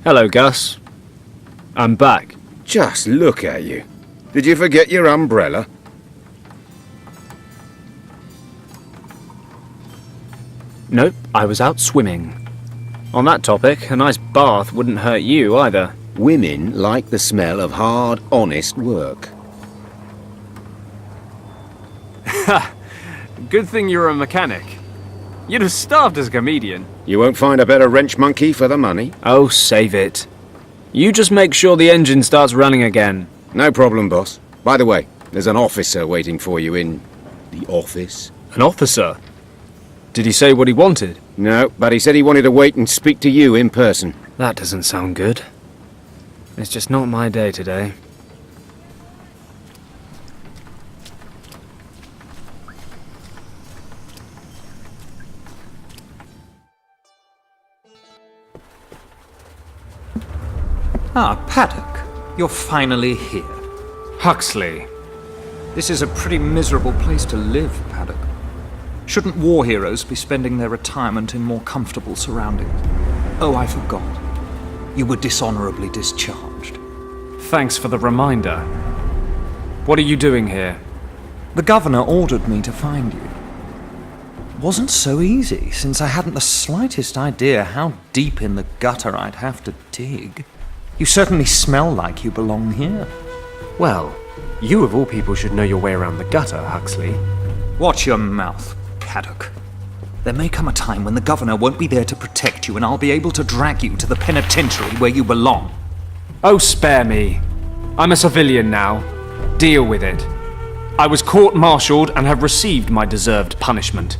Hello, Gus. I'm back. Just look at you. Did you forget your umbrella? Nope, I was out swimming. On that topic, a nice bath wouldn't hurt you either. Women like the smell of hard, honest work. Ha! Good thing you're a mechanic. You'd have starved as a comedian. You won't find a better wrench monkey for the money. Oh, save it. You just make sure the engine starts running again. No problem, boss. By the way, there's an officer waiting for you in the office. An officer? Did he say what he wanted? No, but he said he wanted to wait and speak to you in person. That doesn't sound good. It's just not my day today. Ah, Paddock. You're finally here. Huxley. This is a pretty miserable place to live, Paddock. Shouldn't war heroes be spending their retirement in more comfortable surroundings? Oh, I forgot. You were dishonorably discharged. Thanks for the reminder. What are you doing here? The governor ordered me to find you. Wasn't so easy, since I hadn't the slightest idea how deep in the gutter I'd have to dig. You certainly smell like you belong here. Well, you of all people should know your way around the gutter, Huxley. Watch your mouth, Paddock. There may come a time when the governor won't be there to protect you, and I'll be able to drag you to the penitentiary where you belong. Oh, spare me. I'm a civilian now. Deal with it. I was court-martialed and have received my deserved punishment.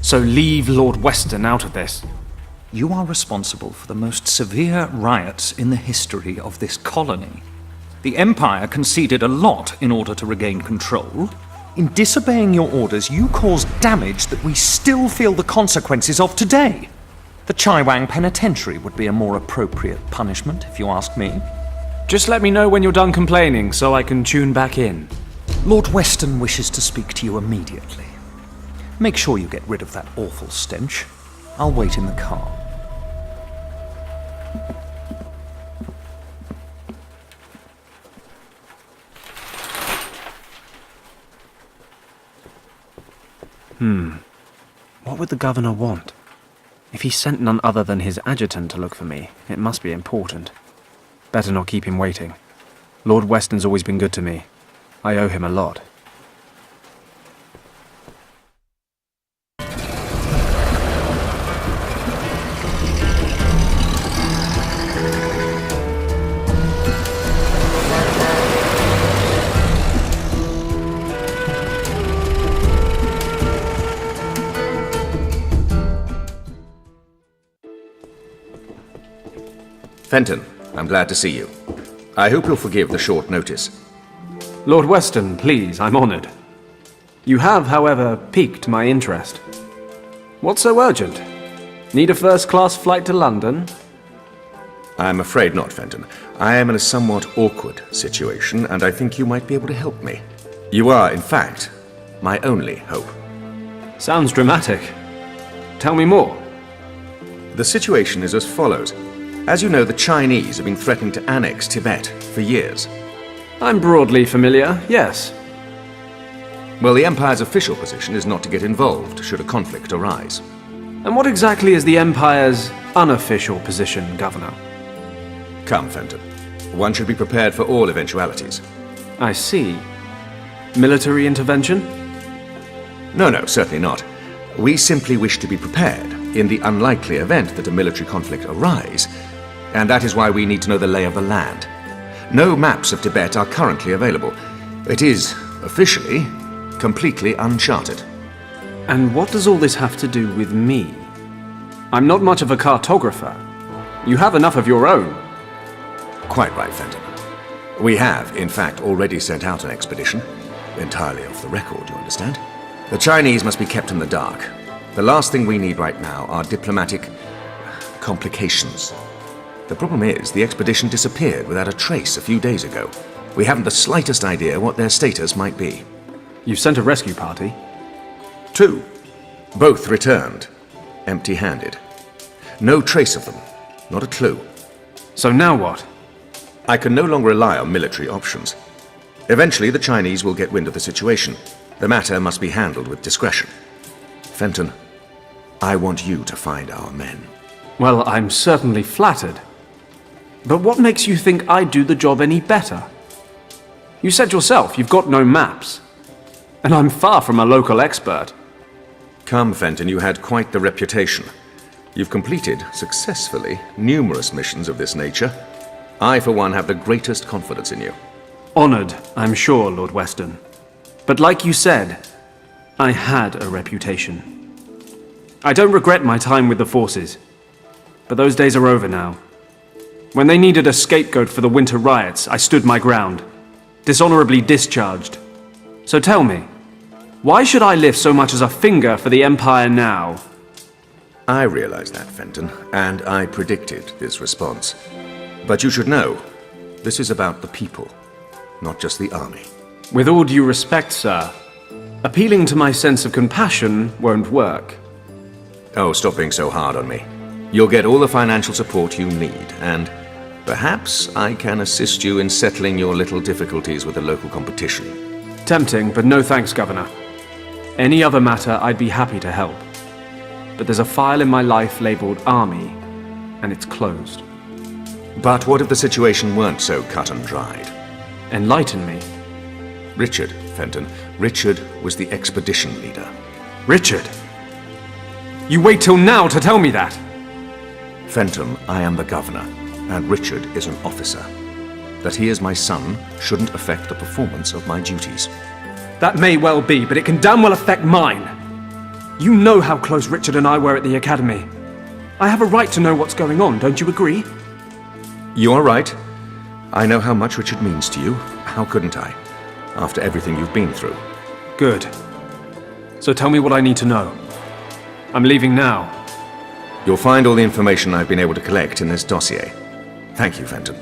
So leave Lord Weston out of this. You are responsible for the most severe riots in the history of this colony. The Empire conceded a lot in order to regain control. In disobeying your orders, you caused damage that we still feel the consequences of today. The Chaiwang Penitentiary would be a more appropriate punishment, if you ask me. Just let me know when you're done complaining so I can tune back in. Lord Weston wishes to speak to you immediately. Make sure you get rid of that awful stench. I'll wait in the car. What would the governor want? If he sent none other than his adjutant to look for me, it must be important. Better not keep him waiting. Lord Weston's always been good to me. I owe him a lot. Fenton, I'm glad to see you. I hope you'll forgive the short notice. Lord Weston, please, I'm honoured. You have, however, piqued my interest. What's so urgent? Need a first-class flight to London? I'm afraid not, Fenton. I am in a somewhat awkward situation, and I think you might be able to help me. You are, in fact, my only hope. Sounds dramatic. Tell me more. The situation is as follows. As you know, the Chinese have been threatening to annex Tibet for years. I'm broadly familiar, yes. Well, the Empire's official position is not to get involved should a conflict arise. And what exactly is the Empire's unofficial position, Governor? Come, Fenton. One should be prepared for all eventualities. I see. Military intervention? No, certainly not. We simply wish to be prepared in the unlikely event that a military conflict arise, and that is why we need to know the lay of the land. No maps of Tibet are currently available. It is, officially, completely uncharted. And what does all this have to do with me? I'm not much of a cartographer. You have enough of your own. Quite right, Fenton. We have, in fact, already sent out an expedition. Entirely off the record, you understand? The Chinese must be kept in the dark. The last thing we need right now are diplomatic complications. The problem is, the expedition disappeared without a trace a few days ago. We haven't the slightest idea what their status might be. You've sent a rescue party? 2. Both returned, empty-handed. No trace of them, not a clue. So now what? I can no longer rely on military options. Eventually, the Chinese will get wind of the situation. The matter must be handled with discretion. Fenton, I want you to find our men. Well, I'm certainly flattered. But what makes you think I'd do the job any better? You said yourself you've got no maps. And I'm far from a local expert. Come, Fenton, you had quite the reputation. You've completed, successfully, numerous missions of this nature. I, for one, have the greatest confidence in you. Honoured, I'm sure, Lord Weston. But like you said, I had a reputation. I don't regret my time with the forces. But those days are over now. When they needed a scapegoat for the winter riots, I stood my ground. Dishonourably discharged. So tell me, why should I lift so much as a finger for the Empire now? I realize that, Fenton, and I predicted this response. But you should know, this is about the people, not just the army. With all due respect, sir, appealing to my sense of compassion won't work. Oh, stop being so hard on me. You'll get all the financial support you need, and perhaps I can assist you in settling your little difficulties with the local competition. Tempting, but no thanks, Governor. Any other matter, I'd be happy to help. But there's a file in my life labelled Army, and it's closed. But what if the situation weren't so cut and dried? Enlighten me. Richard, Fenton. Richard was the expedition leader. Richard? You wait till now to tell me that? Fenton, I am the governor, and Richard is an officer. That he is my son shouldn't affect the performance of my duties. That may well be, but it can damn well affect mine. You know how close Richard and I were at the academy. I have a right to know what's going on, don't you agree? You are right. I know how much Richard means to you. How couldn't I? After everything you've been through. Good. So tell me what I need to know. I'm leaving now. You'll find all the information I've been able to collect in this dossier. Thank you, Fenton.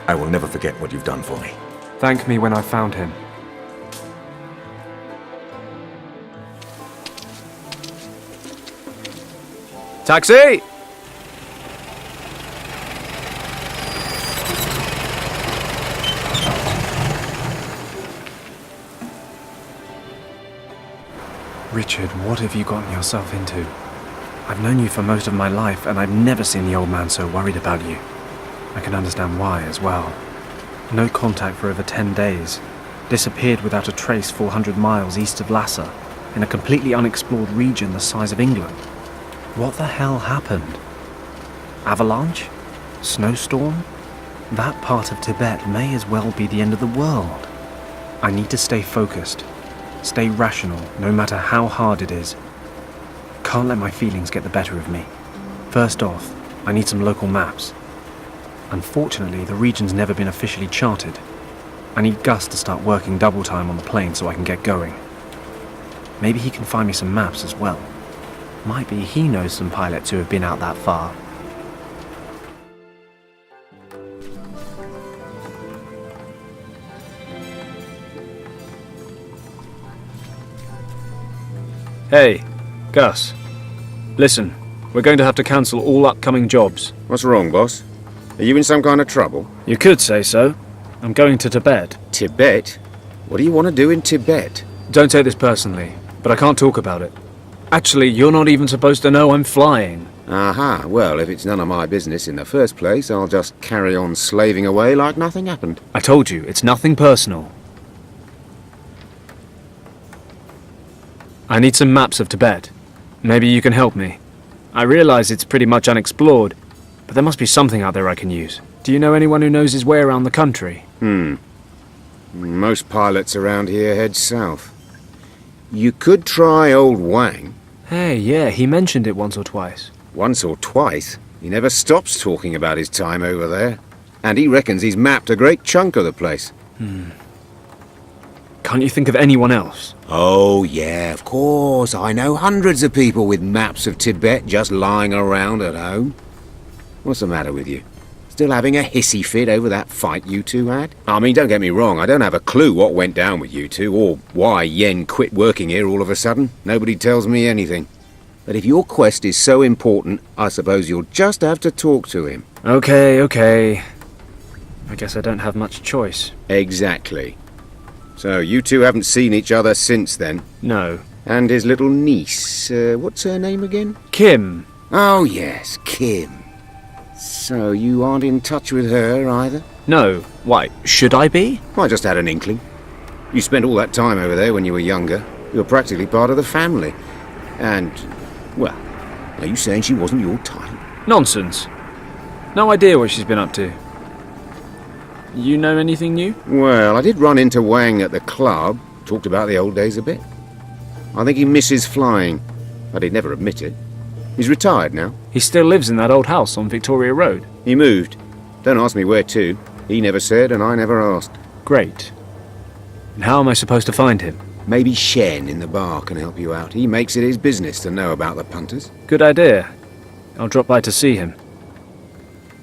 I will never forget what you've done for me. Thank me when I've found him. Taxi! Richard, what have you gotten yourself into? I've known you for most of my life, and I've never seen the old man so worried about you. I can understand why as well. No contact for over 10 days. Disappeared without a trace 400 miles east of Lhasa, in a completely unexplored region the size of England. What the hell happened? Avalanche? Snowstorm? That part of Tibet may as well be the end of the world. I need to stay focused. Stay rational, no matter how hard it is. Can't let my feelings get the better of me. First off, I need some local maps. Unfortunately, the region's never been officially charted. I need Gus to start working double time on the plane so I can get going. Maybe he can find me some maps as well. Might be he knows some pilots who have been out that far. Hey, Gus. Listen, we're going to have to cancel all upcoming jobs. What's wrong, boss? Are you in some kind of trouble? You could say so. I'm going to Tibet. Tibet? What do you want to do in Tibet? Don't take this personally, but I can't talk about it. Actually, you're not even supposed to know I'm flying. Aha, well, if it's none of my business in the first place, I'll just carry on slaving away like nothing happened. I told you, it's nothing personal. I need some maps of Tibet. Maybe you can help me. I realize it's pretty much unexplored, but there must be something out there I can use. Do you know anyone who knows his way around the country? Most pilots around here head south. You could try old Wang. Hey, yeah, he mentioned it once or twice. Once or twice. He never stops talking about his time over there. And he reckons he's mapped a great chunk of the place. Can't you think of anyone else? Oh, yeah, of course. I know hundreds of people with maps of Tibet just lying around at home. What's the matter with you? Still having a hissy fit over that fight you two had? I mean, don't get me wrong, I don't have a clue what went down with you two, or why Yen quit working here all of a sudden. Nobody tells me anything. But if your quest is so important, I suppose you'll just have to talk to him. Okay. I guess I don't have much choice. Exactly. So you two haven't seen each other since then? No. And his little niece, what's her name again? Kim. Oh yes, Kim. So you aren't in touch with her either? No. Why, should I be? I just had an inkling. You spent all that time over there when you were younger. You were practically part of the family. And, well, are you saying she wasn't your type? Nonsense. No idea what she's been up to. You know anything new? Well, I did run into Wang at the club. Talked about the old days a bit. I think he misses flying, but he'd never admit it. He's retired now. He still lives in that old house on Victoria Road. He moved. Don't ask me where to. He never said, and I never asked. Great. And how am I supposed to find him? Maybe Shen in the bar can help you out. He makes it his business to know about the punters. Good idea. I'll drop by to see him.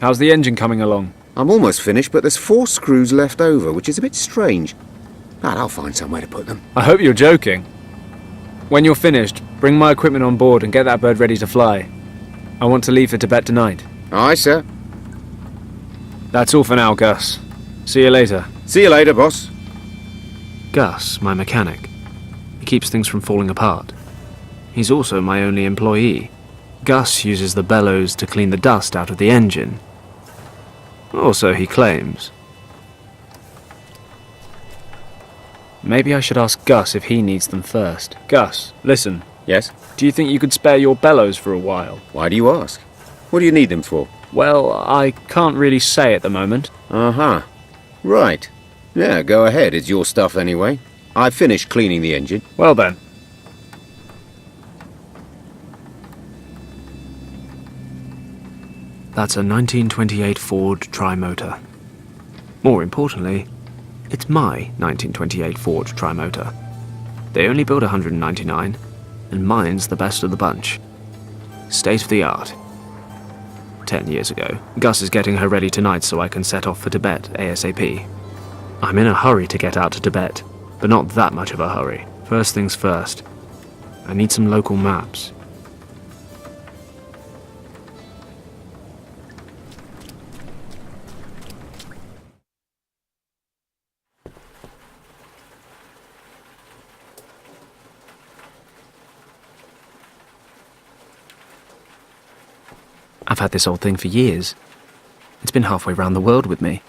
How's the engine coming along? I'm almost finished, but there's 4 screws left over, which is a bit strange. But I'll find somewhere to put them. I hope you're joking. When you're finished, bring my equipment on board and get that bird ready to fly. I want to leave for Tibet tonight. Aye, sir. That's all for now, Gus. See you later. See you later, boss. Gus, my mechanic. He keeps things from falling apart. He's also my only employee. Gus uses the bellows to clean the dust out of the engine. Or so he claims. Maybe I should ask Gus if he needs them first. Gus, listen. Yes? Do you think you could spare your bellows for a while? Why do you ask? What do you need them for? Well, I can't really say at the moment. Uh-huh. Right. Yeah, go ahead. It's your stuff anyway. I've finished cleaning the engine. Well then. That's a 1928 Ford Trimotor. More importantly, it's my 1928 Ford Trimotor. They only build 199, and mine's the best of the bunch. State of the art. 10 years ago. Gus is getting her ready tonight so I can set off for Tibet ASAP. I'm in a hurry to get out to Tibet, but not that much of a hurry. First things first. I need some local maps. I've had this old thing for years. It's been halfway round the world with me.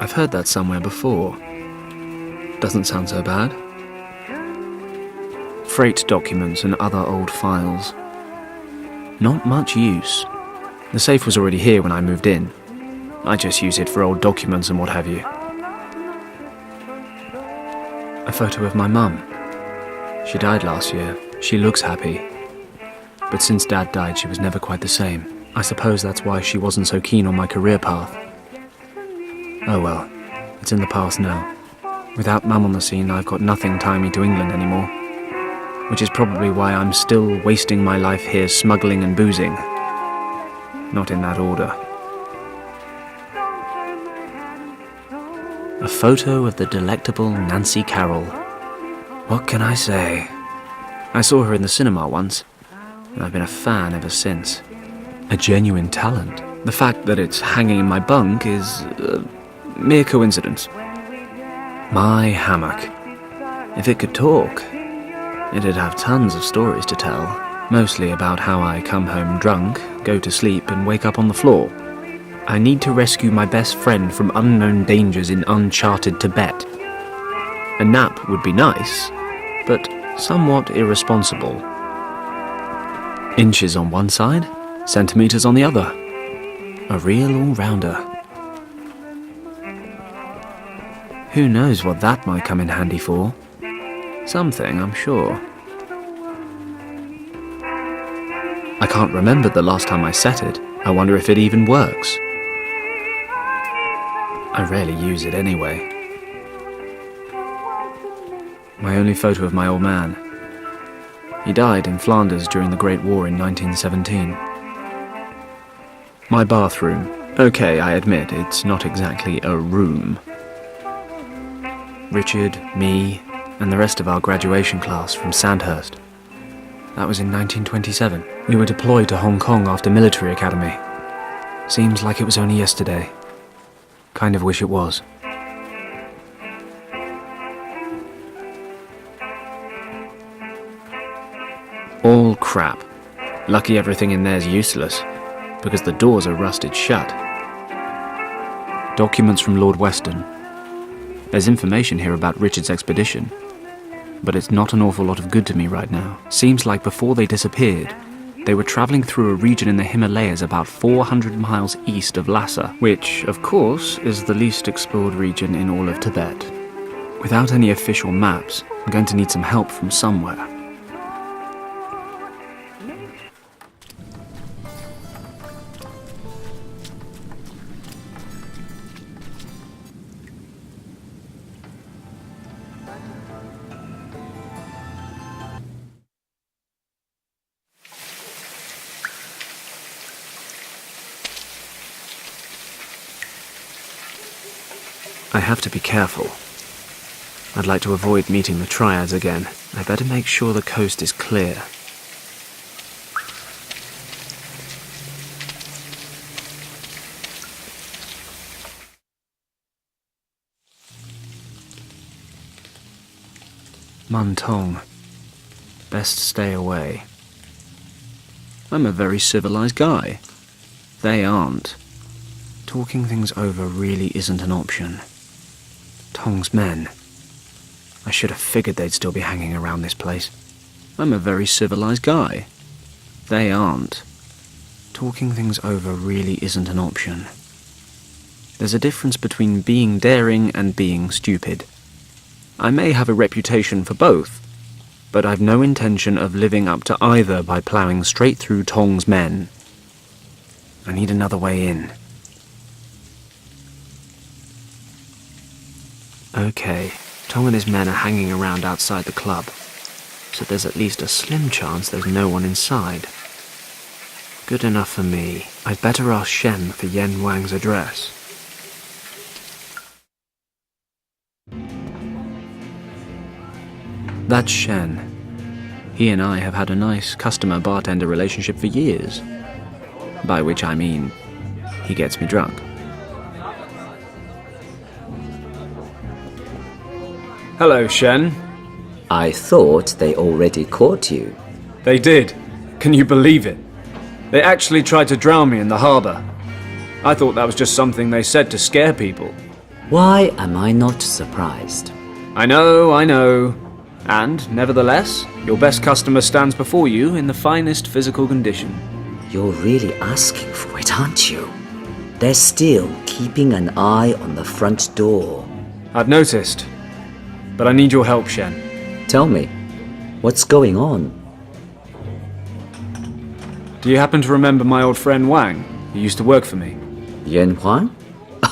I've heard that somewhere before. Doesn't sound so bad. Freight documents and other old files. Not much use. The safe was already here when I moved in. I just use it for old documents and what have you. A photo of my mum. She died last year. She looks happy. But since Dad died, she was never quite the same. I suppose that's why she wasn't so keen on my career path. Oh well, it's in the past now. Without Mum on the scene, I've got nothing tying me to England anymore. Which is probably why I'm still wasting my life here smuggling and boozing. Not in that order. A photo of the delectable Nancy Carroll. What can I say? I saw her in the cinema once, and I've been a fan ever since. A genuine talent. The fact that it's hanging in my bunk is a mere coincidence. My hammock. If it could talk, it'd have tons of stories to tell, mostly about how I come home drunk, go to sleep, and wake up on the floor. I need to rescue my best friend from unknown dangers in uncharted Tibet. A nap would be nice, but somewhat irresponsible. Inches on one side, centimeters on the other. A real all-rounder. Who knows what that might come in handy for? Something, I'm sure. I can't remember the last time I set it. I wonder if it even works. I rarely use it anyway. My only photo of my old man. He died in Flanders during the Great War in 1917. My bathroom. Okay, I admit, it's not exactly a room. Richard, me, and the rest of our graduation class from Sandhurst. That was in 1927. We were deployed to Hong Kong after military academy. Seems like it was only yesterday. Kind of wish it was. All crap. Lucky everything in there's useless, because the doors are rusted shut. Documents from Lord Weston. There's information here about Richard's expedition, but it's not an awful lot of good to me right now. Seems like before they disappeared, they were travelling through a region in the Himalayas about 400 miles east of Lhasa, which, of course, is the least explored region in all of Tibet. Without any official maps, I'm going to need some help from somewhere. I have to be careful. I'd like to avoid meeting the triads again. I better make sure the coast is clear. Muntong. Best stay away. I'm a very civilized guy. They aren't. Talking things over really isn't an option. Tong's men. I should have figured they'd still be hanging around this place. I'm a very civilized guy. They aren't. Talking things over really isn't an option. There's a difference between being daring and being stupid. I may have a reputation for both, but I've no intention of living up to either by ploughing straight through Tong's men. I need another way in. Okay, Tong and his men are hanging around outside the club, so there's at least a slim chance there's no one inside. Good enough for me. I'd better ask Shen for Yen Wang's address. That's Shen. He and I have had a nice customer-bartender relationship for years. By which I mean, he gets me drunk. Hello, Shen. I thought they already caught you. They did. Can you believe it? They actually tried to drown me in the harbour. I thought that was just something they said to scare people. Why am I not surprised? I know. And, nevertheless, your best customer stands before you in the finest physical condition. You're really asking for it, aren't you? They're still keeping an eye on the front door. I've noticed. But I need your help, Shen. Tell me, what's going on? Do you happen to remember my old friend Wang, who used to work for me? Yen Huan?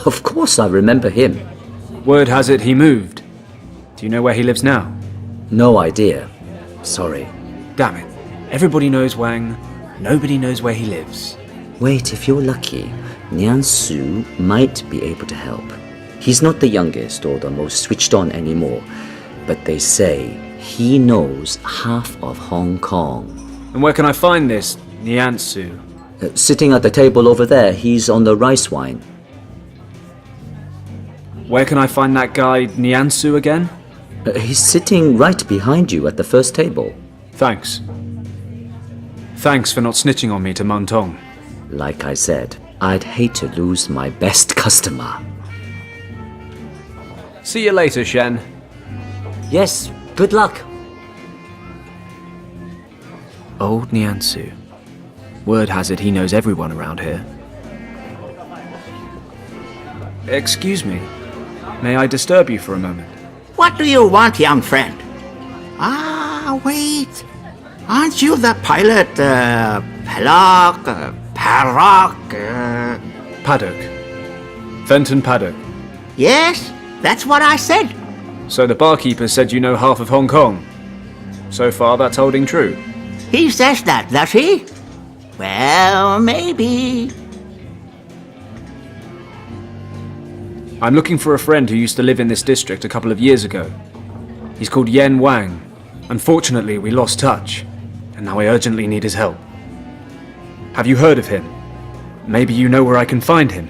Of course I remember him. Word has it he moved. Do you know where he lives now? No idea. Sorry. Damn it. Everybody knows Wang. Nobody knows where he lives. Wait, if you're lucky, Nian Su might be able to help. He's not the youngest or the most switched on anymore, but they say he knows half of Hong Kong. And where can I find this Niansu? Sitting at the table over there, he's on the rice wine. Where can I find that guy Niansu again? He's sitting right behind you at the first table. Thanks. Thanks for not snitching on me to Muntong. Like I said, I'd hate to lose my best customer. See you later, Shen. Yes, good luck. Old Niansu. Word has it he knows everyone around here. Excuse me. May I disturb you for a moment? What do you want, young friend? Ah, wait. Aren't you the pilot, Paddock. Fenton Paddock. Yes, that's what I said. So the barkeeper said you know half of Hong Kong. So far, that's holding true. He says that, does he? Well, maybe. I'm looking for a friend who used to live in this district a couple of years ago. He's called Yen Wang. Unfortunately, we lost touch, and now I urgently need his help. Have you heard of him? Maybe you know where I can find him.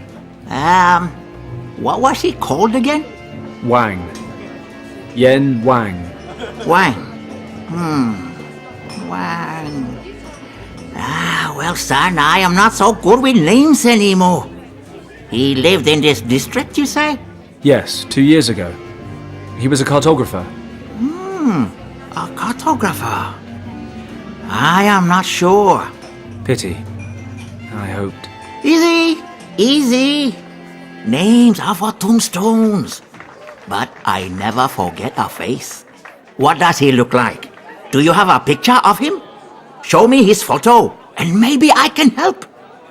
What was he called again? Wang. Yen Wang. Wang. Wang. Well, son, I am not so good with names anymore. He lived in this district, you say? Yes, 2 years ago. He was a cartographer. A cartographer. I am not sure. Pity. I hoped. Easy, easy. Names are for tombstones. But I never forget a face. What does he look like? Do you have a picture of him? Show me his photo, and maybe I can help.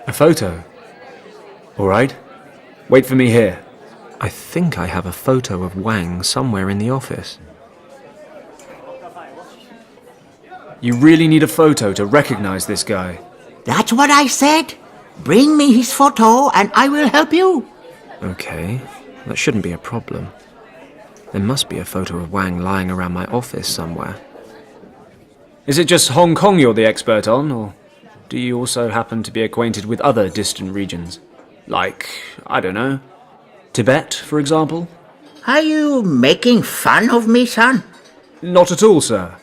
A photo? All right. Wait for me here. I think I have a photo of Wang somewhere in the office. You really need a photo to recognize this guy. That's what I said. Bring me his photo, and I will help you. Okay, that shouldn't be a problem. There must be a photo of Wang lying around my office somewhere. Is it just Hong Kong you're the expert on, or do you also happen to be acquainted with other distant regions? Like, I don't know, Tibet, for example? Are you making fun of me, son? Not at all, sir.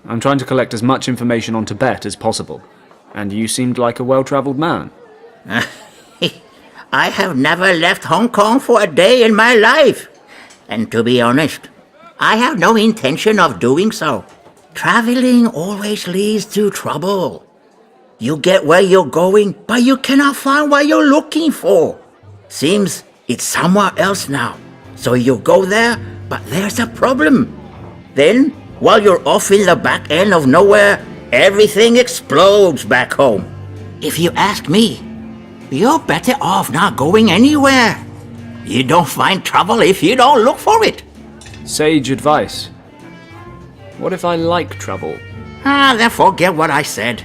I'm trying to collect as much information on Tibet as possible, and you seemed like a well-travelled man. I have never left Hong Kong for a day in my life. And to be honest, I have no intention of doing so. Traveling always leads to trouble. You get where you're going, but you cannot find what you're looking for. Seems it's somewhere else now. So you go there, but there's a problem. Then, while you're off in the back end of nowhere, everything explodes back home. If you ask me, you're better off not going anywhere. You don't find trouble if you don't look for it. Sage advice. What if I like trouble? Then forget what I said.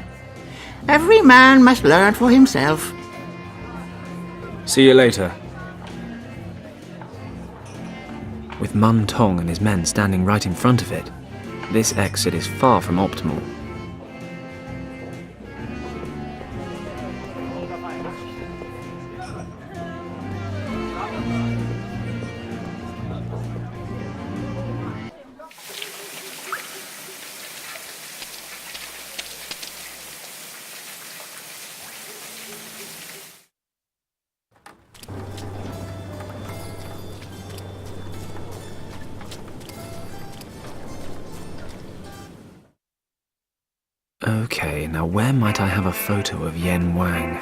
Every man must learn for himself. See you later. With Mun Tong and his men standing right in front of it, this exit is far from optimal. Okay, now where might I have a photo of Yen Wang?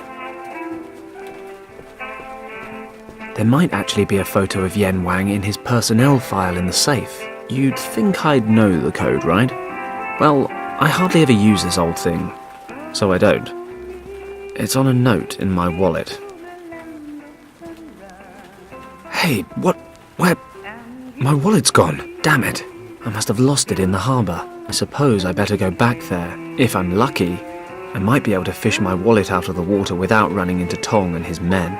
There might actually be a photo of Yen Wang in his personnel file in the safe. You'd think I'd know the code, right? Well, I hardly ever use this old thing, so I don't. It's on a note in my wallet. Hey, what? Where? My wallet's gone. Damn it. I must have lost it in the harbour. I suppose I better go back there. If I'm lucky, I might be able to fish my wallet out of the water without running into Tong and his men.